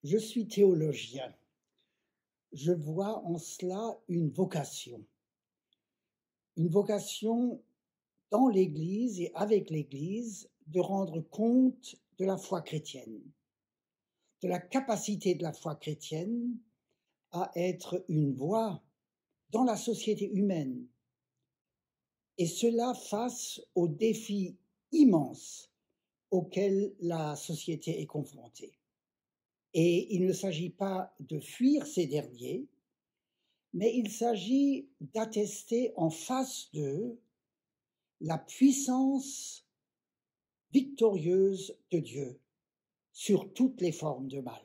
Je suis théologien. Je vois en cela une vocation dans l'Église et avec l'Église de rendre compte de la foi chrétienne, de la capacité de la foi chrétienne à être une voix dans la société humaine, et cela face aux défis immenses auxquels la société est confrontée. Et il ne s'agit pas de fuir ces derniers, mais il s'agit d'attester en face d'eux la puissance victorieuse de Dieu sur toutes les formes de mal.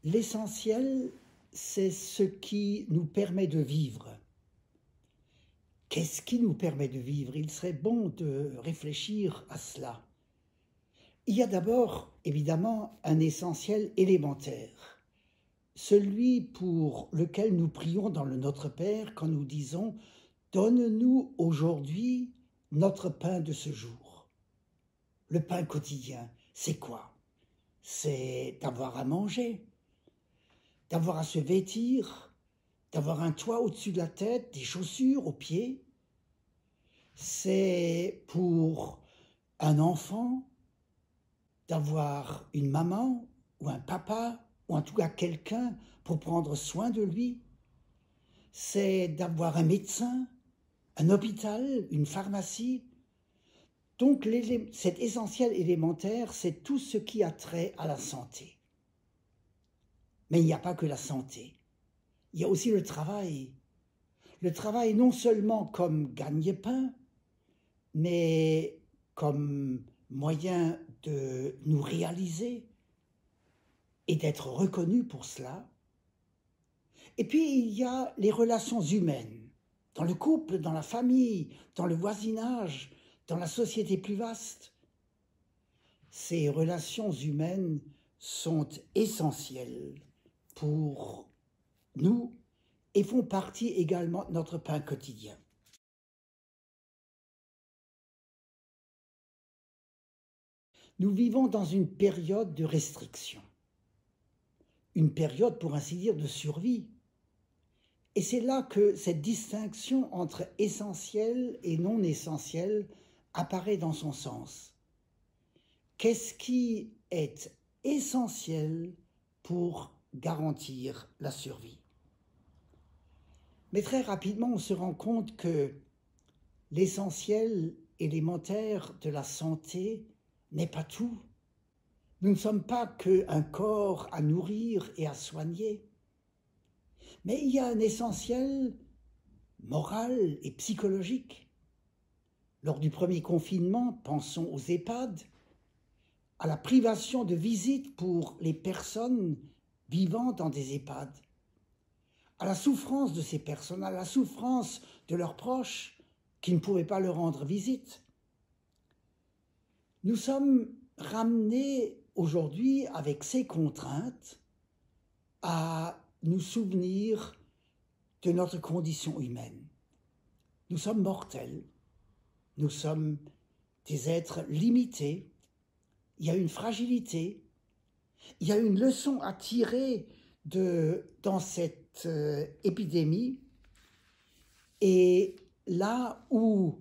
L'essentiel, c'est ce qui nous permet de vivre. Qu'est-ce qui nous permet de vivre? Il serait bon de réfléchir à cela. Il y a d'abord, évidemment, un essentiel élémentaire, celui pour lequel nous prions dans le Notre Père quand nous disons « Donne-nous aujourd'hui notre pain de ce jour ». Le pain quotidien, c'est quoi? C'est d'avoir à manger, d'avoir à se vêtir, d'avoir un toit au-dessus de la tête, des chaussures aux pieds. C'est pour un enfant d'avoir une maman ou un papa, ou en tout cas quelqu'un pour prendre soin de lui. C'est d'avoir un médecin, un hôpital, une pharmacie. Donc cet essentiel élémentaire, c'est tout ce qui a trait à la santé. Mais il n'y a pas que la santé. Il y a aussi le travail. Le travail non seulement comme gagne-pain, mais comme moyen de nous réaliser et d'être reconnu pour cela. Et puis il y a les relations humaines, dans le couple, dans la famille, dans le voisinage, dans la société plus vaste. Ces relations humaines sont essentielles pour nous et font partie également de notre pain quotidien. Nous vivons dans une période de restriction, une période pour ainsi dire de survie. Et c'est là que cette distinction entre essentiel et non essentiel apparaît dans son sens. Qu'est-ce qui est essentiel pour garantir la survie? Mais très rapidement, on se rend compte que l'essentiel élémentaire de la santé n'est pas tout. Nous ne sommes pas qu'un corps à nourrir et à soigner. Mais il y a un essentiel moral et psychologique. Lors du premier confinement, pensons aux EHPAD, à la privation de visite pour les personnes vivant dans des EHPAD, à la souffrance de ces personnes, à la souffrance de leurs proches qui ne pouvaient pas leur rendre visite. Nous sommes ramenés aujourd'hui, avec ces contraintes, à nous souvenir de notre condition humaine. Nous sommes mortels, nous sommes des êtres limités, il y a une fragilité, il y a une leçon à tirer dans cette épidémie, et là où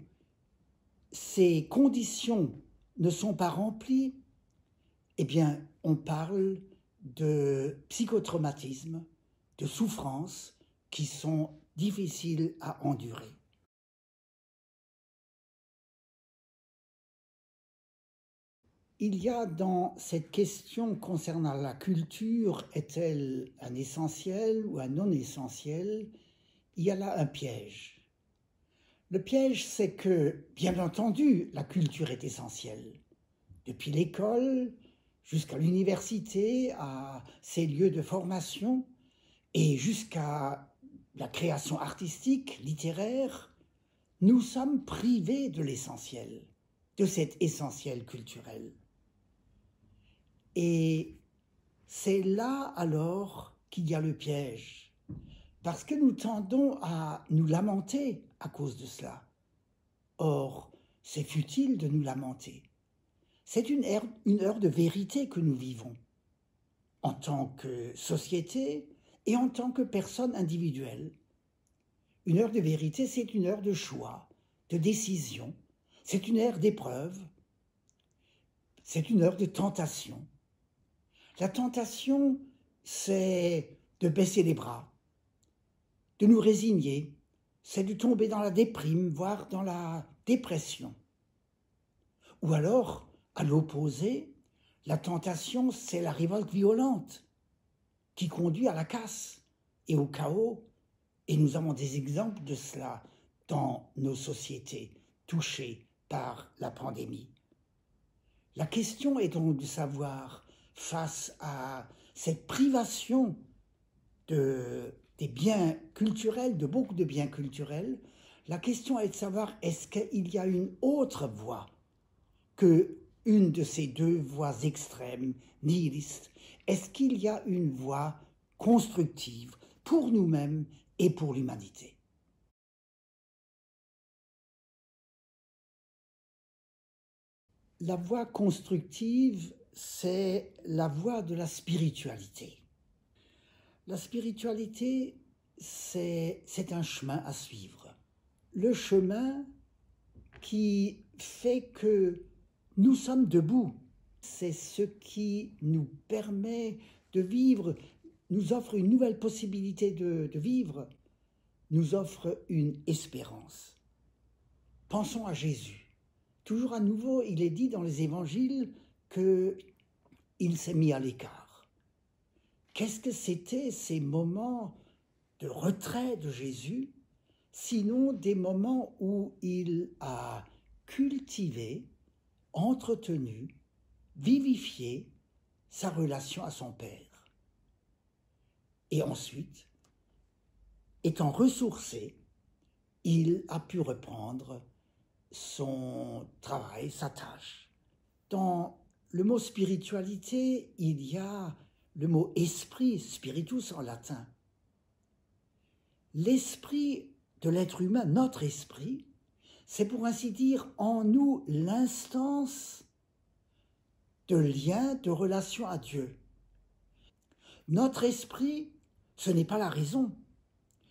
ces conditions ne sont pas remplies, eh bien, on parle de psychotraumatismes, de souffrances qui sont difficiles à endurer. Il y a dans cette question concernant la culture, est-elle un essentiel ou un non essentiel? Il y a là un piège. Le piège, c'est que, bien entendu, la culture est essentielle. Depuis l'école jusqu'à l'université, à ses lieux de formation, et jusqu'à la création artistique, littéraire, nous sommes privés de l'essentiel, de cet essentiel culturel. Et c'est là alors qu'il y a le piège, parce que nous tendons à nous lamenter à cause de cela. Or, c'est futile de nous lamenter. C'est une heure de vérité que nous vivons, en tant que société et en tant que personne individuelle. Une heure de vérité, c'est une heure de choix, de décision, c'est une heure d'épreuve, c'est une heure de tentation. La tentation, c'est de baisser les bras, de nous résigner, c'est de tomber dans la déprime, voire dans la dépression. Ou alors, à l'opposé, la tentation, c'est la révolte violente qui conduit à la casse et au chaos. Et nous avons des exemples de cela dans nos sociétés touchées par la pandémie. La question est donc de savoir, face à cette privation des biens culturels, de beaucoup de biens culturels, la question est de savoir est-ce qu'il y a une autre voie que une de ces deux voies extrêmes, nihilistes. Est-ce qu'il y a une voie constructive pour nous-mêmes et pour l'humanité? La voie constructive, c'est la voie de la spiritualité. La spiritualité, c'est un chemin à suivre. Le chemin qui fait que nous sommes debout. C'est ce qui nous permet de vivre, nous offre une nouvelle possibilité de vivre, nous offre une espérance. Pensons à Jésus. Toujours à nouveau, il est dit dans les évangiles qu'il s'est mis à l'écart. Qu'est-ce que c'était ces moments de retrait de Jésus, sinon des moments où il a cultivé, entretenu, vivifié sa relation à son Père. Et ensuite, étant ressourcé, il a pu reprendre son travail, sa tâche. Dans le mot spiritualité, il y a le mot esprit, spiritus en latin. L'esprit de l'être humain, notre esprit, c'est pour ainsi dire en nous l'instance de lien, de relation à Dieu. Notre esprit, ce n'est pas la raison,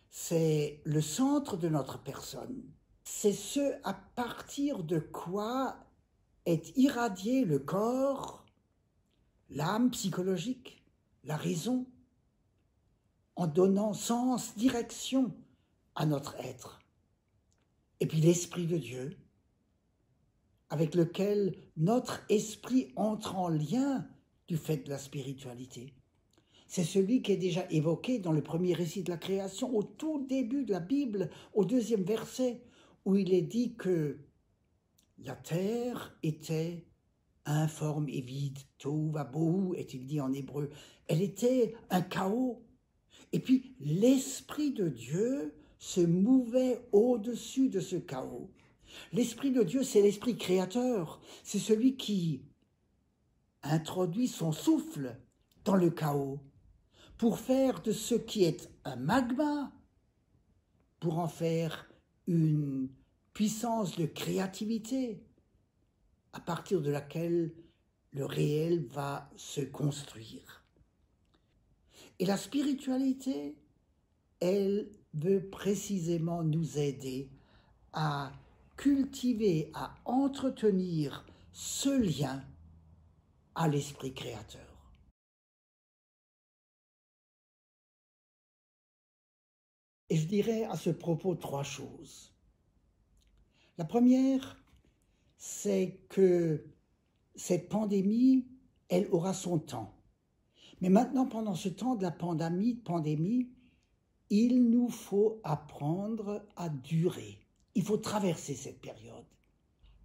c'est le centre de notre personne. C'est ce à partir de quoi est irradié le corps, l'âme psychologique, la raison, en donnant sens, direction à notre être. Et puis l'Esprit de Dieu, avec lequel notre esprit entre en lien du fait de la spiritualité. C'est celui qui est déjà évoqué dans le premier récit de la création, au tout début de la Bible, au 2e verset, où il est dit que la terre était informe et vide, tohu vabohu est-il dit en hébreu. Elle était un chaos. Et puis l'Esprit de Dieu se mouvait au-dessus de ce chaos. L'Esprit de Dieu, c'est l'Esprit créateur, c'est celui qui introduit son souffle dans le chaos pour faire de ce qui est un magma, pour en faire une puissance de créativité à partir de laquelle le réel va se construire. Et la spiritualité, elle veut précisément nous aider à cultiver, à entretenir ce lien à l'esprit créateur. Et je dirais à ce propos 3 choses. La première, c'est que cette pandémie, elle aura son temps. Mais maintenant, pendant ce temps de la pandémie, il nous faut apprendre à durer. Il faut traverser cette période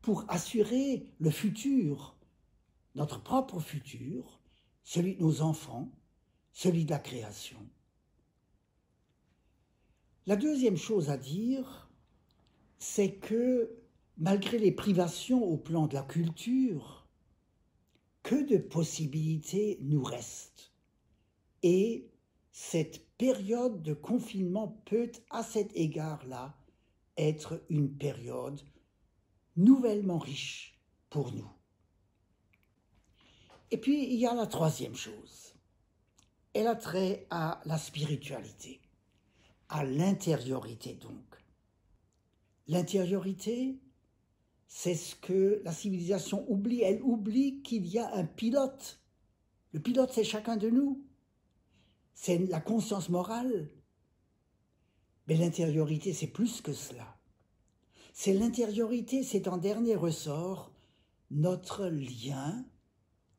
pour assurer le futur, notre propre futur, celui de nos enfants, celui de la création. La deuxième chose à dire, c'est que malgré les privations au plan de la culture, que de possibilités nous restent. Et cette période de confinement peut, à cet égard-là, être une période nouvellement riche pour nous. Et puis, il y a la troisième chose. Elle a trait à la spiritualité, à l'intériorité donc. L'intériorité, c'est ce que la civilisation oublie. Elle oublie qu'il y a un pilote. Le pilote, c'est chacun de nous. C'est la conscience morale. Mais l'intériorité, c'est plus que cela. C'est l'intériorité, c'est en dernier ressort notre lien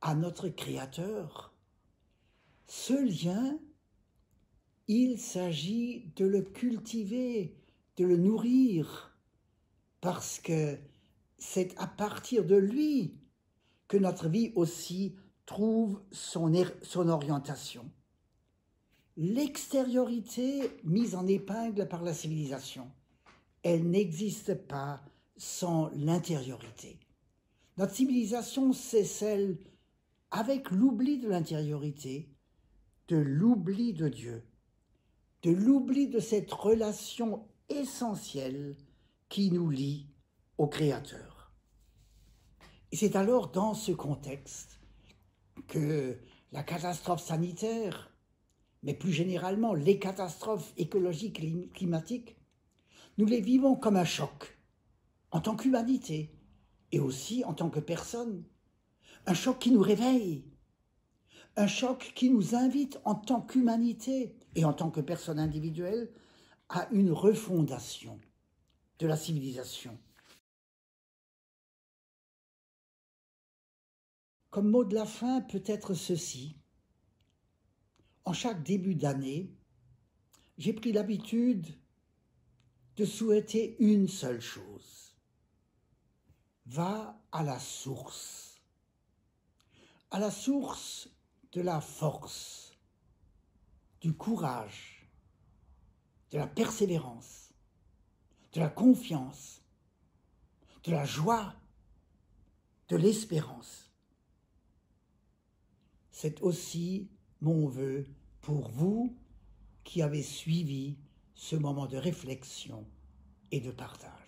à notre Créateur. Ce lien, il s'agit de le cultiver, de le nourrir, parce que c'est à partir de lui que notre vie aussi trouve son orientation. L'extériorité mise en épingle par la civilisation, elle n'existe pas sans l'intériorité. Notre civilisation, c'est celle, avec l'oubli de l'intériorité, de l'oubli de Dieu, de l'oubli de cette relation essentielle qui nous lie au Créateur. Et c'est alors dans ce contexte que la catastrophe sanitaire, mais plus généralement les catastrophes écologiques et climatiques, nous les vivons comme un choc, en tant qu'humanité et aussi en tant que personne. Un choc qui nous réveille, un choc qui nous invite en tant qu'humanité et en tant que personne individuelle à une refondation de la civilisation. Comme mot de la fin, peut-être ceci. En chaque début d'année, j'ai pris l'habitude de souhaiter une seule chose. Va à la source de la force, du courage, de la persévérance, de la confiance, de la joie, de l'espérance. C'est aussi mon vœu pour vous qui avez suivi ce moment de réflexion et de partage.